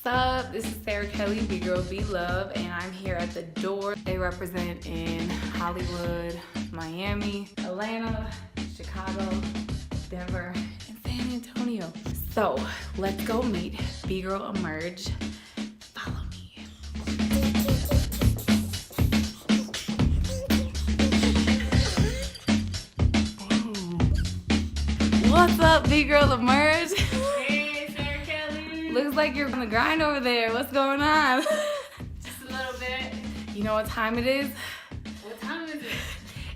What's up? This is Sarah Kelly, Be Girl Be Love, and I'm here at The Door. They represent in Hollywood, Miami, Atlanta, Chicago, Denver, and San Antonio. So let's go meet Be Girl Emerge. Follow me. What's up, Be Girl Emerge? Looks like you're on the grind over there. What's going on? Just a little bit. You know what time it is? What time is it?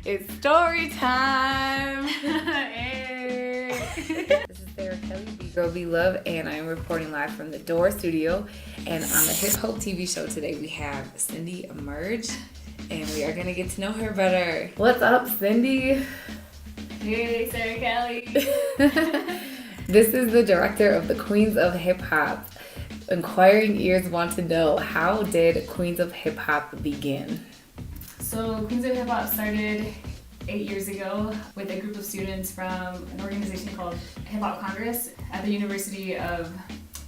It's story time. Hey. This is Sarah Kelly, Be Girl Be Love, and I'm reporting live from the Door Studio. And on the Hip Hope TV show today, we have Cindy Emerge, and we are gonna get to know her better. What's up, Cindy? Hey, Sarah Kelly. This is the director of the Queens of Hip Hop. Inquiring ears want to know, how did Queens of Hip Hop begin? So Queens of Hip Hop started 8 years ago with a group of students from an organization called Hip Hop Congress at the University of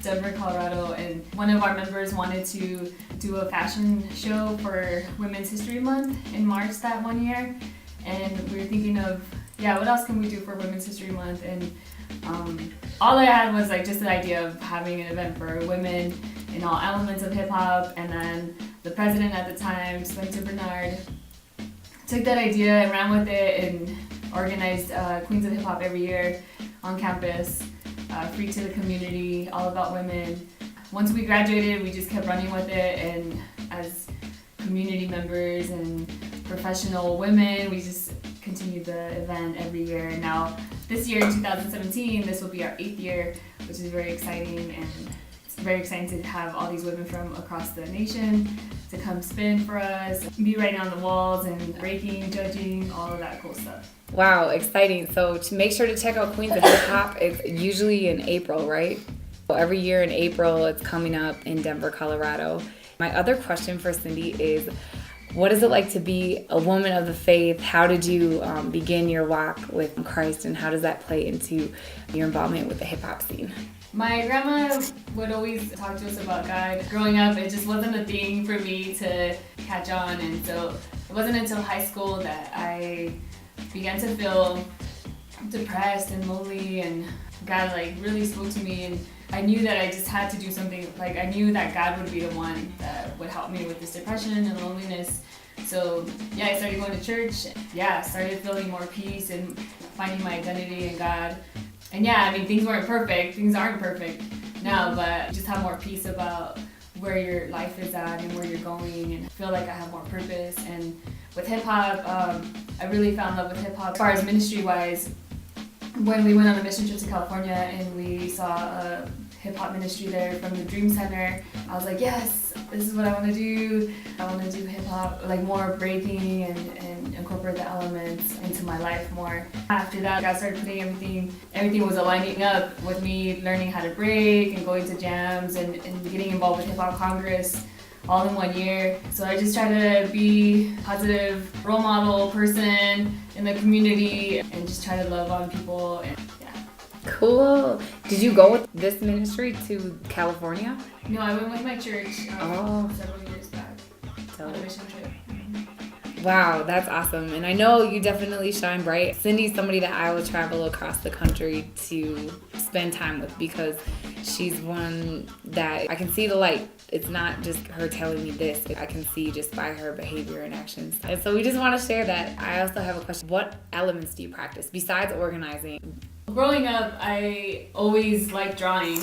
Denver, Colorado, and one of our members wanted to do a fashion show for Women's History Month in March that one year, and we were thinking of, what else can we do for Women's History Month? And all I had was just the idea of having an event for women in all elements of hip hop, and then the president at the time, Spencer Bernard, took that idea and ran with it and organized Queens of Hip Hop every year on campus, free to the community, all about women. Once we graduated, we just kept running with it, and as community members and professional women, we just continued the event every year. And now this year, in 2017, this will be our 8th year, which is very exciting, and it's very exciting to have all these women from across the nation to come spin for us, be writing on the walls and breaking, judging, all of that cool stuff. Wow, exciting. So to make sure to check out Queens of Hip Hop, it's usually in April, right? So every year in April, it's coming up in Denver, Colorado. My other question for Cindy is, what is it like to be a woman of the faith? How did you begin your walk with Christ, and how does that play into your involvement with the hip hop scene? My grandma would always talk to us about God. Growing up, it just wasn't a thing for me to catch on, and so it wasn't until high school that I began to feel depressed and lonely, and God really spoke to me, and I knew that I just had to do something. I knew that God would be the one that would help me with this depression and loneliness. So I started going to church. Started feeling more peace and finding my identity in God. And things weren't perfect. Things aren't perfect now, but just have more peace about where your life is at and where you're going, and feel like I have more purpose. And with hip hop, I really fell in love with hip hop. As far as ministry wise, when we went on a mission trip to California and we saw a hip-hop ministry there from the Dream Center, I was like, yes, this is what I want to do. I want to do hip-hop, more breaking and incorporate the elements into my life more. After that, God started putting everything was aligning up with me learning how to break and going to jams and getting involved with Hip Hop Congress all in 1 year. So I just try to be a positive role model person in the community and just try to love on people. And Cool. Did you go with this ministry to California? No, I went with my church several years back on a mission trip. Wow, that's awesome. And I know you definitely shine bright. Cindy's somebody that I will travel across the country to spend time with, because she's one that I can see the light. It's not just her telling me this. I can see just by her behavior and actions. And so we just want to share that. I also have a question. What elements do you practice besides organizing? Growing up, I always liked drawing.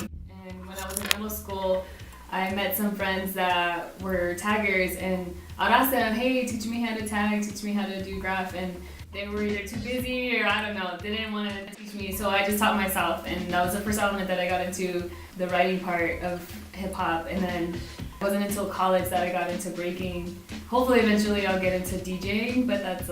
And when I was in middle school, I met some friends that were taggers, and I'd ask them, hey, teach me how to tag, teach me how to do graph, and they were either too busy or I don't know, they didn't want to teach me, so I just taught myself, and that was the first element that I got into the writing part of hip hop. And then it wasn't until college that I got into breaking. Hopefully eventually I'll get into DJing, but that's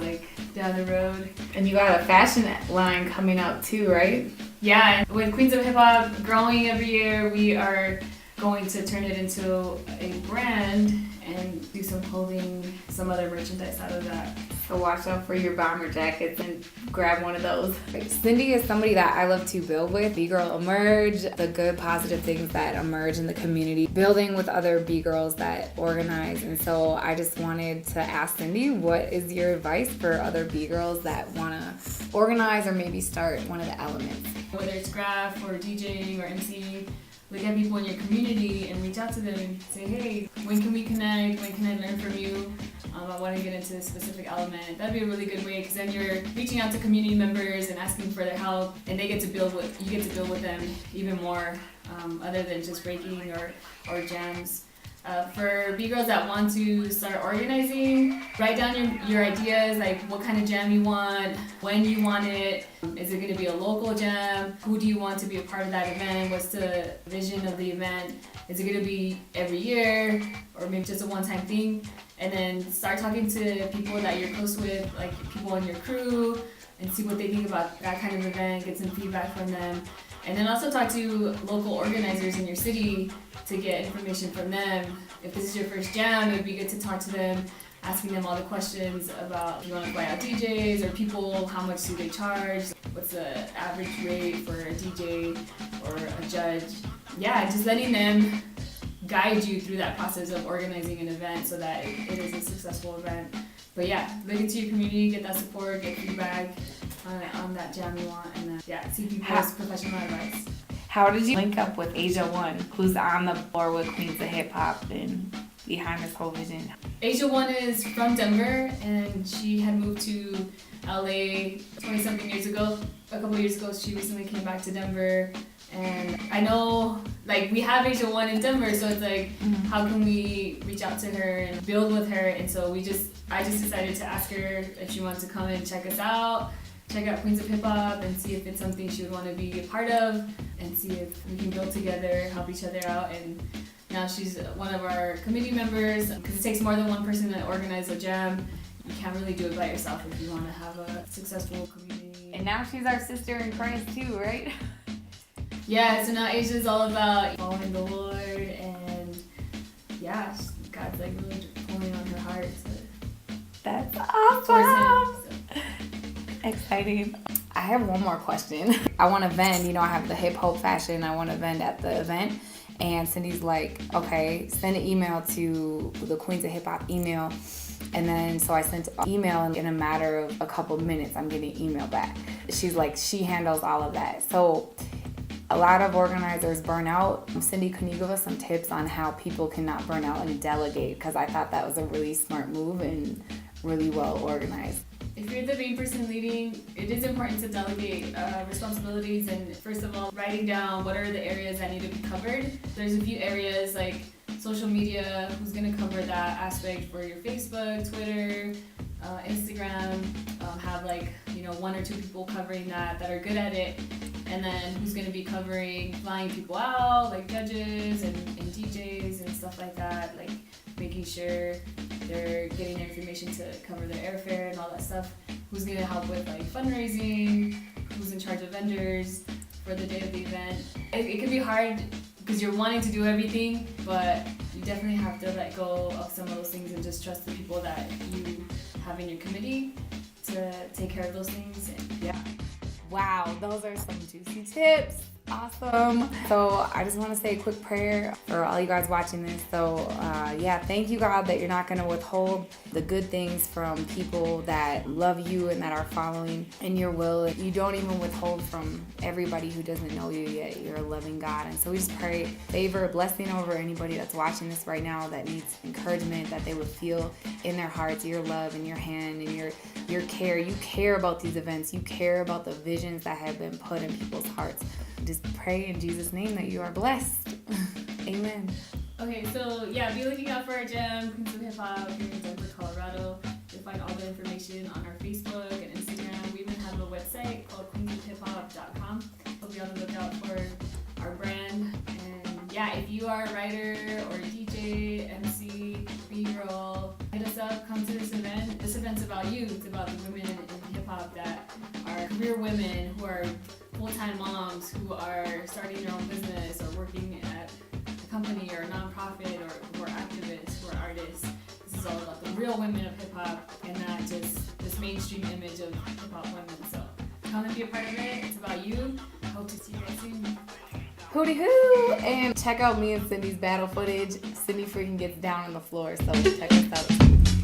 down the road. And you got a fashion line coming up too, right? Yeah, with Queens of Hip Hop growing every year, we are going to turn it into a brand and do some clothing, some other merchandise out of that. So watch out for your bomber jackets and grab one of those. Cindy is somebody that I love to build with. B-Girl Emerge, the good positive things that emerge in the community, building with other B-Girls that organize. And so I just wanted to ask Cindy, what is your advice for other B-Girls that want to organize or maybe start one of the elements? Whether it's graph or DJing or MCing, look at people in your community and reach out to them and say, hey, when can we connect? When can I learn from you? I want to get into a specific element. That'd be a really good way because then you're reaching out to community members and asking for their help, and they get to build with you get to build with them even more, other than just breaking or jams. For B-Girls that want to start organizing, write down your ideas, like what kind of jam you want, when you want it. Is it going to be a local jam? Who do you want to be a part of that event? What's the vision of the event? Is it going to be every year or maybe just a one-time thing? And then start talking to people that you're close with, like people on your crew, and see what they think about that kind of event, get some feedback from them. And then also talk to local organizers in your city to get information from them. If this is your first jam, it would be good to talk to them, asking them all the questions about if you want to fly out DJs or people, how much do they charge, what's the average rate for a DJ or a judge. Yeah, just letting them guide you through that process of organizing an event so that it is a successful event. But yeah, look into your community, get that support, get feedback on that jam you want, and seek people's professional advice. How did you link up with Asia One, who's on the floor with Queens of Hip Hop and behind this whole vision? Asia One is from Denver, and she had moved to LA 20-something years ago. A couple years ago, she recently came back to Denver. And I know, like, we have Asia One in Denver, so it's like, how can we reach out to her and build with her? And so I just decided to ask her if she wants to come and check us out, check out Queens of Hip Hop, and see if it's something she would want to be a part of, and see if we can build together, help each other out. And now she's one of our committee members, because it takes more than one person to organize a jam. You can't really do it by yourself if you want to have a successful community. And now she's our sister in Christ too, right? Yeah, so now Asia's all about following the Lord, and God's like really pulling on her heart. So. That's awesome. Exciting. I have one more question. I want to vend, I have the hip hop fashion, I want to vend at the event. And Cindy's like, okay, send an email to the Queens of Hip Hop email. And then so I sent an email, and in a matter of a couple minutes, I'm getting an email back. She's like, she handles all of that. So a lot of organizers burn out. Cindy, can you give us some tips on how people cannot burn out and delegate? Because I thought that was a really smart move and really well organized. If you're the main person leading, it is important to delegate responsibilities, and first of all, writing down what are the areas that need to be covered. There's a few areas like social media, who's going to cover that aspect for your Facebook, Twitter, Instagram, have one or two people covering that are good at it, and then who's going to be covering flying people out, like judges and DJs and stuff like that, like making sure they're getting their information to cover their airfare and all that stuff. Who's going to help with like fundraising, who's in charge of vendors for the day of the event. It can be hard because you're wanting to do everything, but you definitely have to let go of some of those things and just trust the people that you have in your committee to take care of those things. And Wow, those are some juicy tips. Awesome. So I just want to say a quick prayer for all you guys watching this. So thank you, God, that you're not going to withhold the good things from people that love you and that are following in your will. You don't even withhold from everybody who doesn't know you yet. You're a loving God. And so we just pray favor, blessing over anybody that's watching this right now that needs encouragement, that they would feel in their hearts your love and your hand and your care. You care about these events. You care about the visions that have been put in people's hearts. Just pray in Jesus' name that you are blessed. Amen. Okay, so be looking out for our jam, Queens of Hip Hop, here in Denver, Colorado. You'll find all the information on our Facebook and Instagram. We even have a website called queensofhiphop.com. So be on the lookout for our brand. And if you are a writer or a DJ, MC, B-Girl, hit us up, come to this event. This event's about you. It's about the women in hip hop that are career women, who are full-time moms, who are starting their own business or working at a company or a nonprofit, or who are activists, who are artists. This is all about the real women of hip-hop, and not just mainstream image of hip-hop women. So come and be a part of it. It's about you. I hope to see you guys soon. Hootie hoo! And check out me and Cindy's battle footage. Cindy freaking gets down on the floor, so check us out.